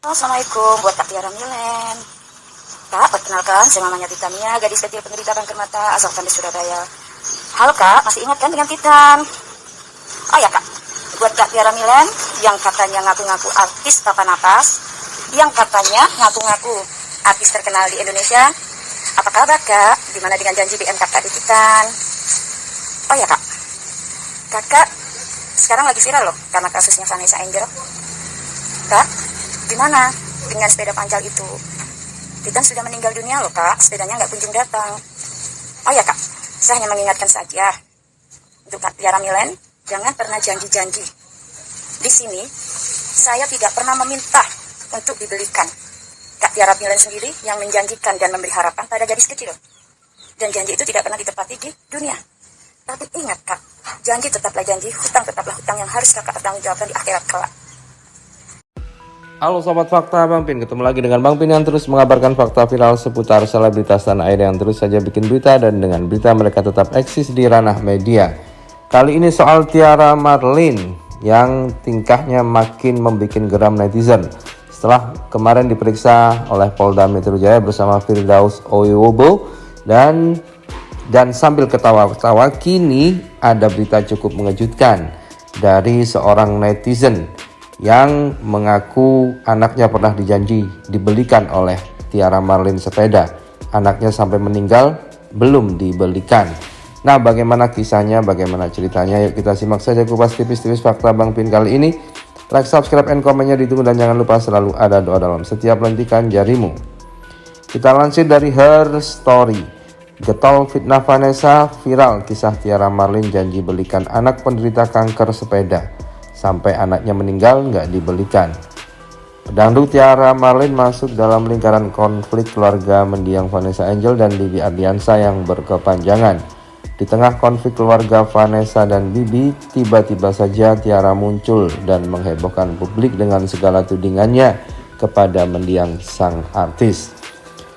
Assalamualaikum buat Kak Tiara Milen. Kak, perkenalkan, saya mamanya Titania, gadis kecil penderita kanker mata asalkan di Surabaya. Halo Kak, masih ingat kan dengan Titan? Oh ya Kak, buat Kak Tiara Milen yang katanya ngaku-ngaku artis papan atas, yang katanya ngaku-ngaku artis terkenal di Indonesia. Apa kabar Kak? Gimana dengan janji BM Kakak di Titan? Oh ya Kak, Kakak sekarang lagi viral loh karena kasusnya Vanessa Angel. Kak, gimana dengan sepeda pancal itu? Titan sudah meninggal dunia loh Kak, sepedanya nggak kunjung datang. Oh ya Kak, saya hanya mengingatkan saja untuk Kak Tiara Milen, jangan pernah janji-janji. Di sini saya tidak pernah meminta untuk dibelikan. Kak Tiara Milen sendiri yang menjanjikan dan memberi harapan pada gadis kecil. Dan janji itu tidak pernah ditepati di dunia. Tapi ingat Kak, janji tetaplah janji, hutang tetaplah hutang yang harus Kakak pertanggungjawabkan di akhirat kelak. Halo Sobat Fakta, Bang Pin ketemu lagi dengan Bang Pin yang terus mengabarkan fakta viral seputar selebritas tanah air yang terus saja bikin berita, dan dengan berita mereka tetap eksis di ranah media. Kali ini soal Tiara Marlin yang tingkahnya makin membuat geram netizen setelah kemarin diperiksa oleh Polda Metro Jaya bersama Firdaus Oyobo, dan sambil ketawa-ketawa kini ada berita cukup mengejutkan dari seorang netizen yang mengaku anaknya pernah dijanji dibelikan oleh Tiara Marlin sepeda. Anaknya sampai meninggal belum dibelikan. Nah, bagaimana kisahnya, bagaimana ceritanya? Yuk kita simak saja kupas tipis-tipis fakta Bang Pin kali ini. Like, subscribe, and komennya ditunggu, dan jangan lupa selalu ada doa dalam setiap lentikan jarimu. Kita lansir dari Her Story. Getol fitnah Vanessa, viral kisah Tiara Marlin janji belikan anak penderita kanker sepeda. Sampai anaknya meninggal nggak dibelikan. Pedangdut Tiara Marlin masuk dalam lingkaran konflik keluarga mendiang Vanessa Angel dan Bibi Ardiansa yang berkepanjangan. Di tengah konflik keluarga Vanessa dan Bibi, tiba-tiba saja Tiara muncul dan menghebohkan publik dengan segala tudingannya kepada mendiang sang artis.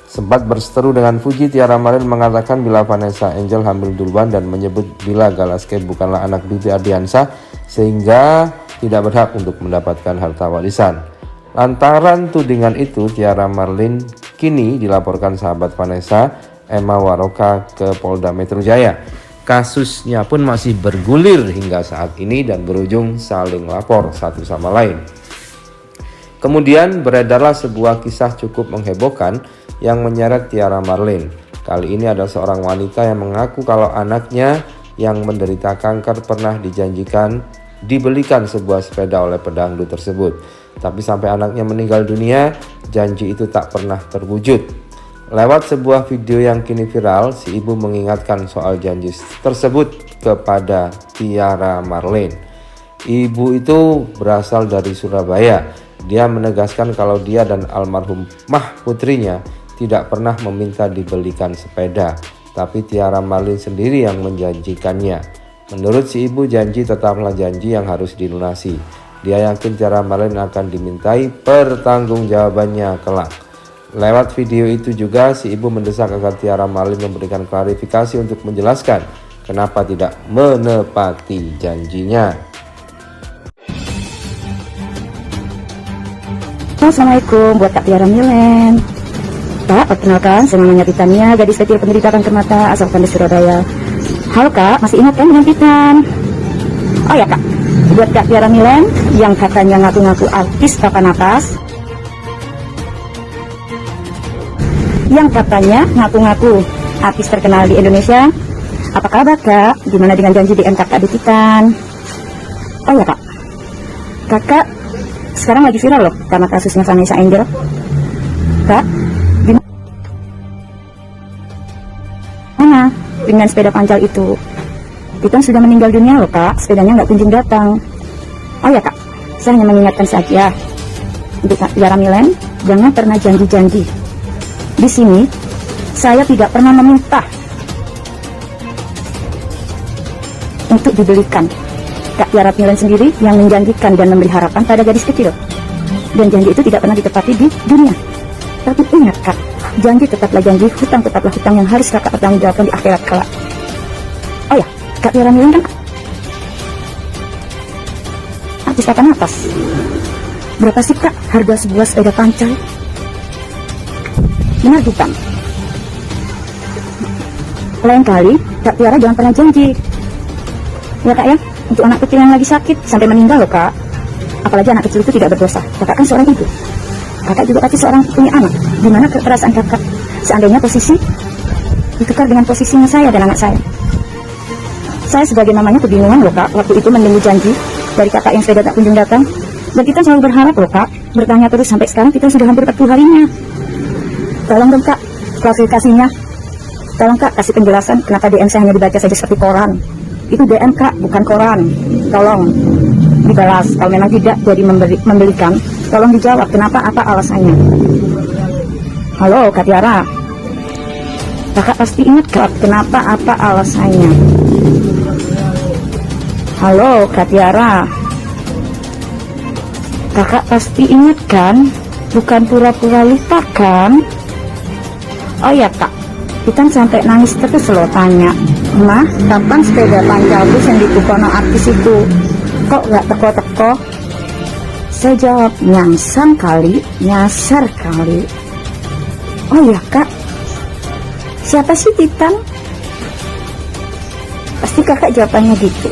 Sempat berseteru dengan Fuji, Tiara Marlin mengatakan bila Vanessa Angel hamil duluan dan menyebut bila Galaske bukanlah anak Bibi Ardiansa sehingga tidak berhak untuk mendapatkan harta warisan. Lantaran tudingan itu, Tiara Marlin kini dilaporkan sahabat Vanessa, Emma Waroka, ke Polda Metro Jaya. Kasusnya pun masih bergulir hingga saat ini dan berujung saling lapor satu sama lain. Kemudian beredarlah sebuah kisah cukup menghebohkan yang menyeret Tiara Marlin. Kali ini ada seorang wanita yang mengaku kalau anaknya yang menderita kanker pernah dijanjikan dibelikan sebuah sepeda oleh pedangdut tersebut. Tapi sampai anaknya meninggal dunia, janji itu tak pernah terwujud. Lewat sebuah video yang kini viral, si ibu mengingatkan soal janji tersebut kepada Tiara Marlin. Ibu itu berasal dari Surabaya. Dia menegaskan kalau dia dan almarhum putrinya tidak pernah meminta dibelikan sepeda, tapi Tiara Marlin sendiri yang menjanjikannya. Menurut si ibu, janji tetaplah janji yang harus dilunasi. Dia yakin Tiara Marlin akan dimintai pertanggungjawabannya kelak. Lewat video itu juga si ibu mendesak agar Tiara Marlin memberikan klarifikasi untuk menjelaskan kenapa tidak menepati janjinya. Assalamualaikum buat Kak Tiara Milen. Kak, perkenalkan, saya namanya Titania, gadis kecil penderita kanker mata asalkan di Surabaya. Halo Kak, masih ingat kan dengan Titan? Oh ya Kak, buat Kak Tiara Milen yang katanya ngaku-ngaku artis papan atas, yang katanya ngaku-ngaku artis terkenal di Indonesia. Apa kabar Kak? Gimana dengan janji DM Kakak di Titan? Oh ya Kak, Kakak sekarang lagi viral loh karena kasusnya Vanessa Angel. Kak, gimana dengan sepeda pancal itu? Titan sudah meninggal dunia loh Kak, sepedanya nggak kunjung datang. Oh ya Kak, saya hanya mengingatkan saja untuk Kak Tiara Milen, jangan pernah janji-janji. Di sini saya tidak pernah meminta untuk dibelikan. Kak Tiara Milen sendiri yang menjanjikan dan memberi harapan pada gadis kecil. Dan janji itu tidak pernah ditepati di dunia. Tapi ingat Kak, janji tetaplah janji, hutang tetaplah hutang yang harus Kakak pertanggungjawabkan di akhirat kelak. Oh ya, Kak Tiara Milen kan artis papan atas. Berapa sih kak harga sebuah sepeda pancal? Benar bukan? Lain kali Kak Tiara jangan pernah janji ya kak ya, untuk anak kecil yang lagi sakit sampai meninggal loh kak. Apalagi anak kecil itu tidak berdosa. Kakak kan seorang ibu, kakak juga pasti seorang punya anak. Gimana perasaan kakak seandainya posisi ditukar dengan posisinya saya dan anak saya? Saya sebagai mamanya kebingungan loh kak, waktu itu menunggu janji dari kakak yang sudah tak kunjung datang. Dan kita selalu berharap loh kak, bertanya terus sampai sekarang kita sudah hampir 40 harinya. Tolong dong kak, klarifikasinya. Tolong kak kasih penjelasan kenapa DM saya hanya dibaca saja seperti koran. Itu DM kak, bukan koran. Tolong dibalas. Kalau memang tidak jadi membelikan, tolong dijawab kenapa, apa alasannya. Halo Kak Tiara, kakak pasti ingat kak kenapa, apa alasannya. Halo Kak Tiara, kakak pasti ingat kan, bukan pura-pura lupa kan? Oh ya kak, kita sampai nangis terus loh tanya, Mah, kapan sepeda pancal bus yang ditukono artis itu? Kok gak teko-teko? Saya jawab, nyasar kali. Oh ya kak, siapa sih Titan? Pasti kakak jawabannya gitu.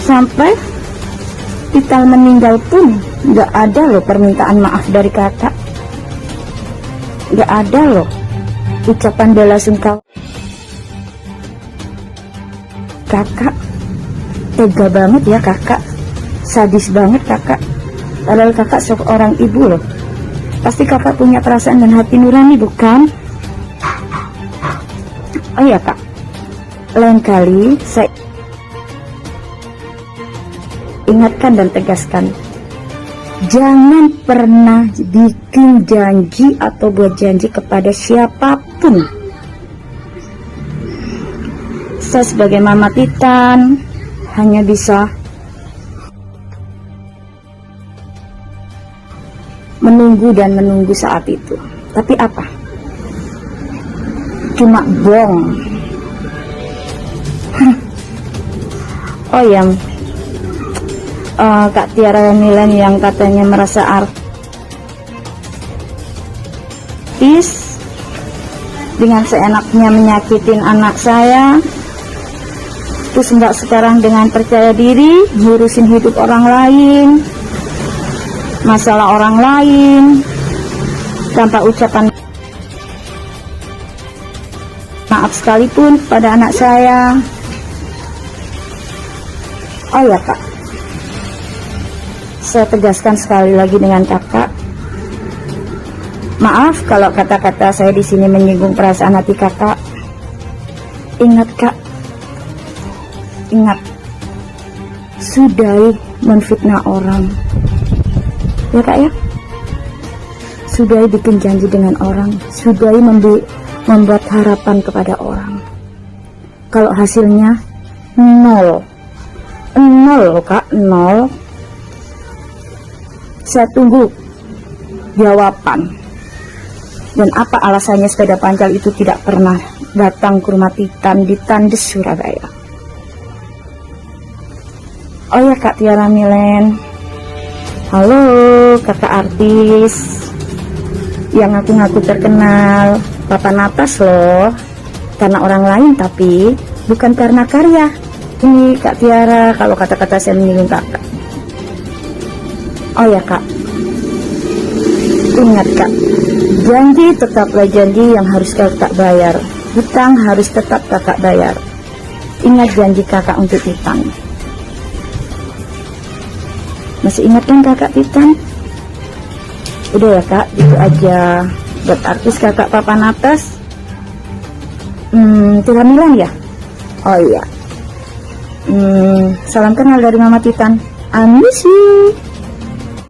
Sampai Titan meninggal pun gak ada loh permintaan maaf dari kakak. Gak ada loh ucapan bela sungkawa. Kakak tega banget ya kakak, sadis banget kakak. Padahal kakak seorang ibu loh. Pasti kakak punya perasaan dan hati nurani bukan? Oh ya kak, lain kali saya ingatkan dan tegaskan, jangan pernah bikin janji atau buat janji kepada siapapun. Saya sebagai mama Titan hanya bisa menunggu dan menunggu saat itu. Tapi apa? Cuma bong. Oh ya, Kak Tiara Milen yang katanya merasa artis dengan seenaknya menyakitin anak saya, terus mbak sekarang dengan percaya diri ngurusin hidup orang lain, masalah orang lain, tanpa ucapan maaf sekalipun pada anak saya. Oh ya kak, saya tegaskan sekali lagi dengan kakak, maaf kalau kata-kata saya di sini menyinggung perasaan hati kakak. Ingat kak, ingat, sudahi menfitnah orang ya kak ya, sudahi bikin janji dengan orang, sudahi membuat harapan kepada orang. Kalau hasilnya nol loh kak, nol. Saya tunggu jawaban. Dan apa alasannya sepeda pancal itu tidak pernah datang ke rumah Titan di Tandes, Surabaya? Oh ya Kak Tiara Milen, halo kakak artis yang ngaku-ngaku terkenal, papan atas loh, karena orang lain tapi bukan karena karya. Ini Kak Tiara, kalau kata-kata saya menyinggung kakak. Oh ya kak, ingat kak, janji tetaplah janji yang harus kakak bayar. Hutang harus tetap kakak bayar. Ingat janji kakak untuk Titan. Masih ingat kan kakak Titan? Udah ya kak, itu aja buat artis kakak papan atas. Tiara Milen ya? Oh iya. Salam kenal dari Mama Titan. I miss you.